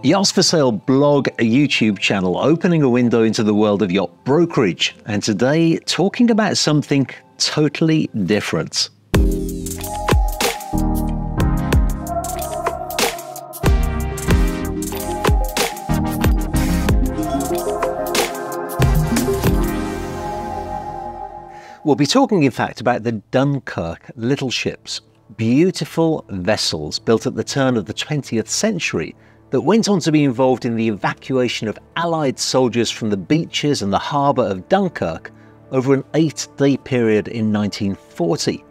Yachts for Sale blog, a YouTube channel opening a window into the world of yacht brokerage, and today talking about something totally different. We'll be talking in fact about the Dunkirk Little Ships, beautiful vessels built at the turn of the 20th century that went on to be involved in the evacuation of Allied soldiers from the beaches and the harbour of Dunkirk over an 8-day period in 1940.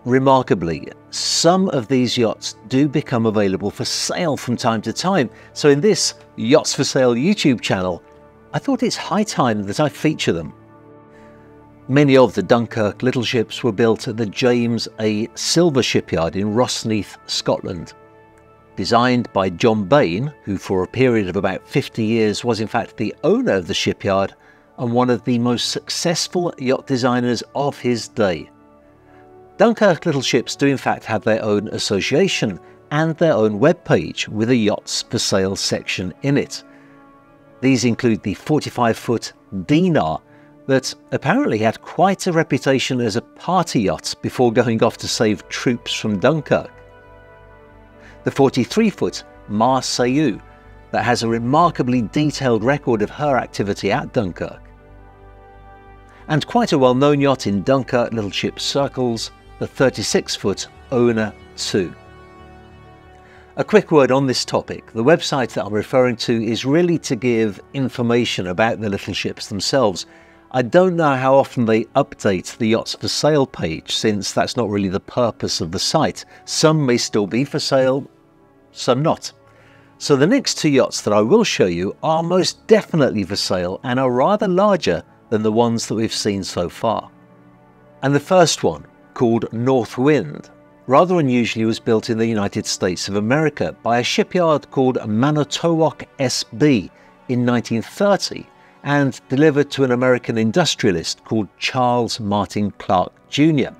Remarkably, some of these yachts do become available for sale from time to time, so in this Yachts for Sale YouTube channel, I thought it's high time that I feature them. Many of the Dunkirk Little Ships were built at the James A. Silver shipyard in Rossneath, Scotland. Designed by John Bain, who for a period of about 50 years was in fact the owner of the shipyard and one of the most successful yacht designers of his day. Dunkirk Little Ships do in fact have their own association and their own webpage with a Yachts for Sale section in it. These include the 45-foot Dinar that apparently had quite a reputation as a party yacht before going off to save troops from Dunkirk. The 43-foot Marseille that has a remarkably detailed record of her activity at Dunkirk. And quite a well-known yacht in Dunkirk Little Ship circles, the 36-foot Owner 2. A quick word on this topic. The website that I'm referring to is really to give information about the little ships themselves. I don't know how often they update the Yachts for Sale page, since that's not really the purpose of the site. Some may still be for sale, some not. So the next two yachts that I will show you are most definitely for sale and are rather larger than the ones that we've seen so far. And the first one, called Northwind, rather unusually was built in the United States of America by a shipyard called Manitowoc SB in 1930. And delivered to an American industrialist called Charles Martin Clark Jr.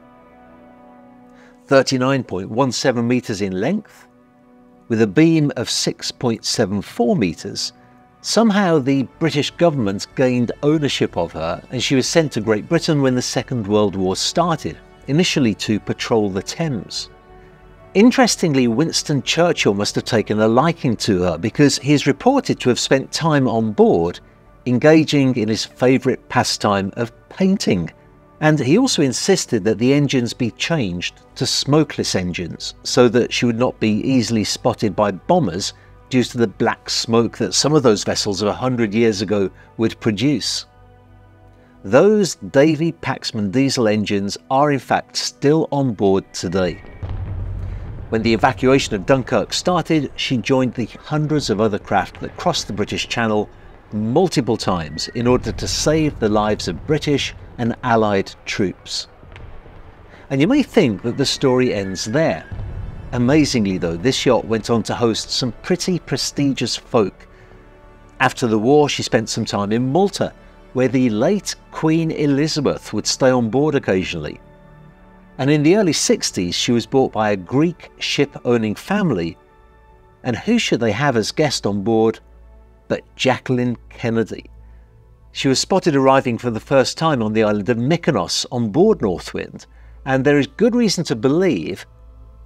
39.17 metres in length, with a beam of 6.74 metres, somehow the British government gained ownership of her and she was sent to Great Britain when the Second World War started, initially to patrol the Thames. Interestingly, Winston Churchill must have taken a liking to her because he is reported to have spent time on board engaging in his favourite pastime of painting, and he also insisted that the engines be changed to smokeless engines so that she would not be easily spotted by bombers due to the black smoke that some of those vessels of 100 years ago would produce. Those Davy Paxman diesel engines are in fact still on board today. When the evacuation of Dunkirk started, she joined the hundreds of other craft that crossed the British Channel multiple times in order to save the lives of British and Allied troops. And you may think that the story ends there. Amazingly though, this yacht went on to host some pretty prestigious folk. After the war, she spent some time in Malta, where the late Queen Elizabeth would stay on board occasionally. And in the early 60s, she was bought by a Greek ship-owning family. And who should they have as guest on board but Jacqueline Kennedy? She was spotted arriving for the first time on the island of Mykonos on board Northwind, and there is good reason to believe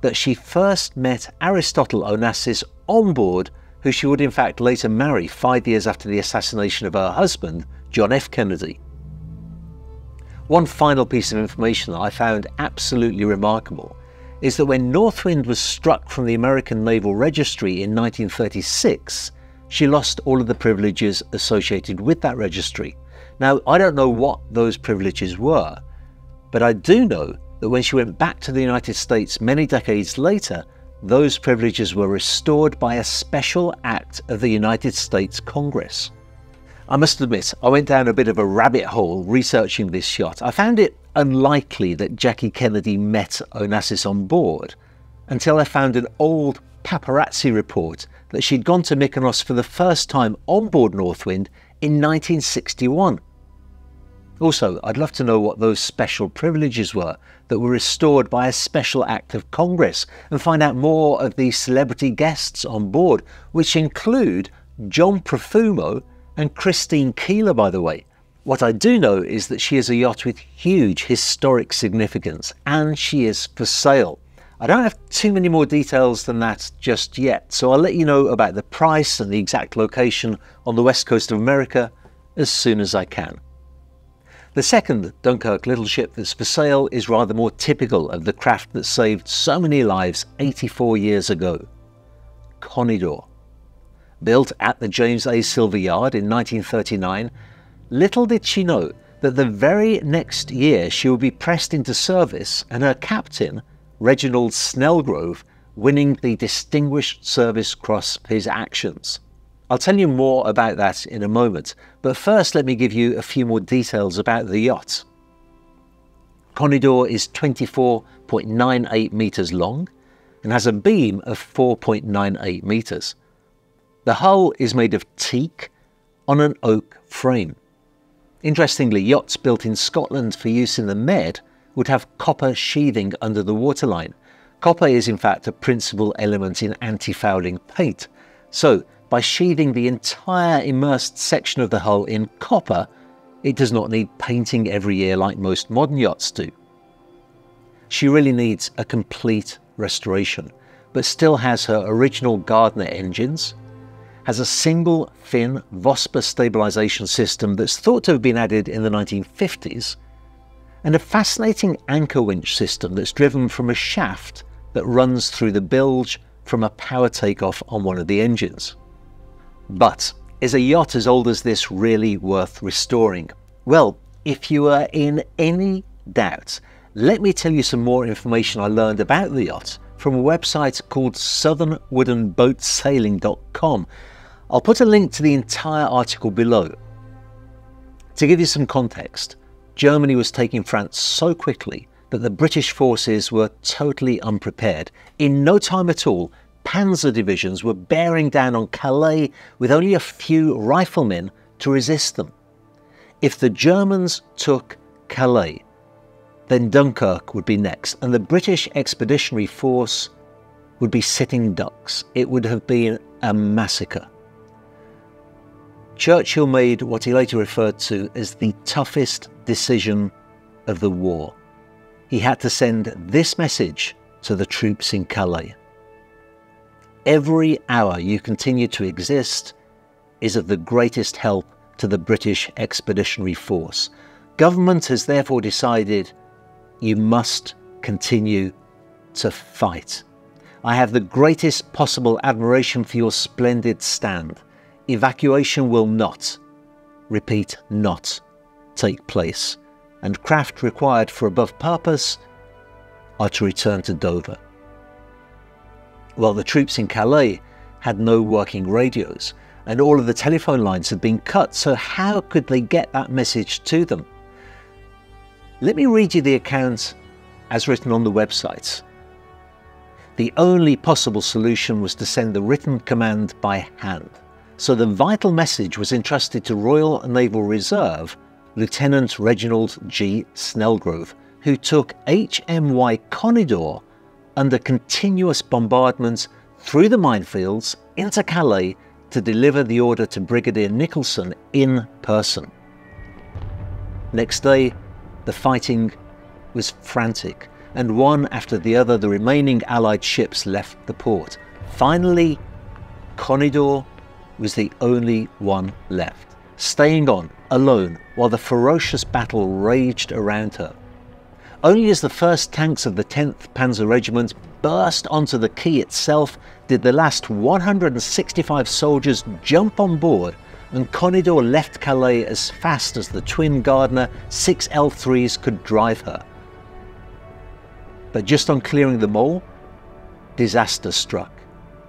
that she first met Aristotle Onassis on board, who she would in fact later marry 5 years after the assassination of her husband, John F. Kennedy. One final piece of information that I found absolutely remarkable is that when Northwind was struck from the American Naval Registry in 1936, she lost all of the privileges associated with that registry. Now, I don't know what those privileges were, but I do know that when she went back to the United States many decades later, those privileges were restored by a special act of the United States Congress. I must admit, I went down a bit of a rabbit hole researching this yacht. I found it unlikely that Jackie Kennedy met Onassis on board until I found an old paparazzi report that she'd gone to Mykonos for the first time on board Northwind in 1961. Also, I'd love to know what those special privileges were that were restored by a special act of Congress, and find out more of the celebrity guests on board, which include John Profumo and Christine Keeler, by the way. What I do know is that she is a yacht with huge historic significance, and she is for sale. I don't have too many more details than that just yet, so I'll let you know about the price and the exact location on the west coast of America as soon as I can. The second Dunkirk Little Ship that's for sale is rather more typical of the craft that saved so many lives 84 years ago. CONIDAW. Built at the James A. Silver Yard in 1939, little did she know that the very next year she would be pressed into service, and her captain, Reginald Snellgrove, winning the Distinguished Service Cross for his actions. I'll tell you more about that in a moment, but first let me give you a few more details about the yacht. CONIDAW is 24.98 metres long and has a beam of 4.98 metres. The hull is made of teak on an oak frame. Interestingly, yachts built in Scotland for use in the Med would have copper sheathing under the waterline. Copper is in fact a principal element in anti-fouling paint. So, by sheathing the entire immersed section of the hull in copper, it does not need painting every year like most modern yachts do. She really needs a complete restoration, but still has her original Gardner engines, has a single fin Vosper stabilisation system that's thought to have been added in the 1950s, and a fascinating anchor winch system that's driven from a shaft that runs through the bilge from a power takeoff on one of the engines. But is a yacht as old as this really worth restoring? Well, if you are in any doubt, let me tell you some more information I learned about the yacht from a website called southernwoodenboatsailing.com. I'll put a link to the entire article below. To give you some context, Germany was taking France so quickly that the British forces were totally unprepared. In no time at all, panzer divisions were bearing down on Calais with only a few riflemen to resist them. If the Germans took Calais, then Dunkirk would be next, and the British Expeditionary Force would be sitting ducks. It would have been a massacre. Churchill made what he later referred to as the toughest decision of the war. He had to send this message to the troops in Calais: every hour you continue to exist is of the greatest help to the British Expeditionary Force. Government has therefore decided you must continue to fight. I have the greatest possible admiration for your splendid stand. Evacuation will not, repeat, not, take place, and craft required for above purpose are to return to Dover. Well, the troops in Calais had no working radios, and all of the telephone lines had been cut, so how could they get that message to them? Let me read you the account as written on the website. The only possible solution was to send the written command by hand, so the vital message was entrusted to Royal Naval Reserve Lieutenant Reginald G. Snellgrove, who took HMY CONIDAW under continuous bombardment through the minefields into Calais to deliver the order to Brigadier Nicholson in person. Next day, the fighting was frantic, and one after the other the remaining Allied ships left the port. Finally, CONIDAW was the only one left, staying on alone while the ferocious battle raged around her. Only as the first tanks of the 10th Panzer Regiment burst onto the quay itself did the last 165 soldiers jump on board, and CONIDAW left Calais as fast as the twin Gardner 6L3s could drive her. But just on clearing the mole, disaster struck.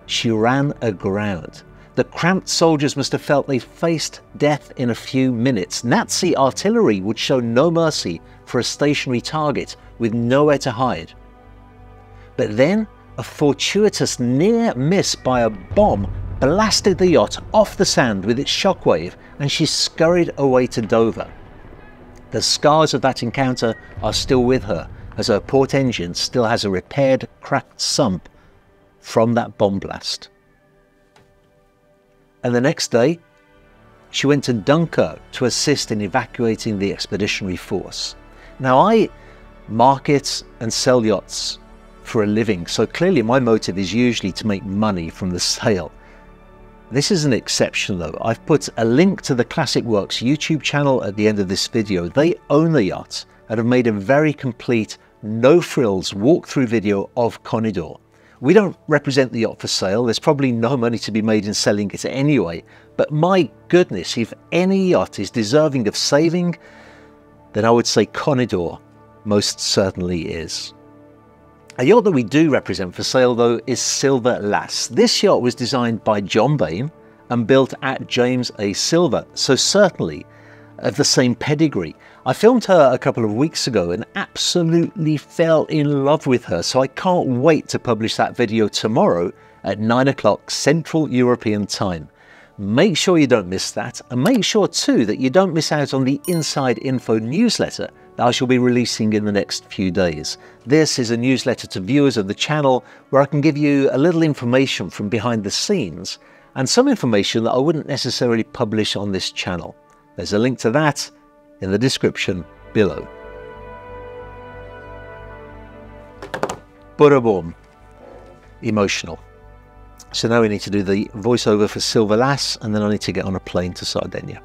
She ran aground. The cramped soldiers must have felt they faced death in a few minutes. Nazi artillery would show no mercy for a stationary target with nowhere to hide. But then a fortuitous near miss by a bomb blasted the yacht off the sand with its shockwave, and she scurried away to Dover. The scars of that encounter are still with her, as her port engine still has a repaired, cracked sump from that bomb blast. And the next day, she went to Dunkirk to assist in evacuating the expeditionary force. Now, I market and sell yachts for a living, so clearly my motive is usually to make money from the sale. This is an exception though. I've put a link to the Classic Works YouTube channel at the end of this video. They own the yacht and have made a very complete, no-frills walkthrough video of CONIDAW. We don't represent the yacht for sale. There's probably no money to be made in selling it anyway. But my goodness, if any yacht is deserving of saving, then I would say CONIDAW most certainly is. A yacht that we do represent for sale though is Silver Lass. This yacht was designed by John Bain and built at James A. Silver, so certainly of the same pedigree. I filmed her a couple of weeks ago and absolutely fell in love with her, so I can't wait to publish that video tomorrow at 9 o'clock Central European Time. Make sure you don't miss that, and make sure too that you don't miss out on the Inside Info newsletter that I shall be releasing in the next few days. This is a newsletter to viewers of the channel where I can give you a little information from behind the scenes and some information that I wouldn't necessarily publish on this channel. There's a link to that in the description below. Boom. Emotional. So now we need to do the voiceover for Silver Lass, and then I need to get on a plane to Sardinia.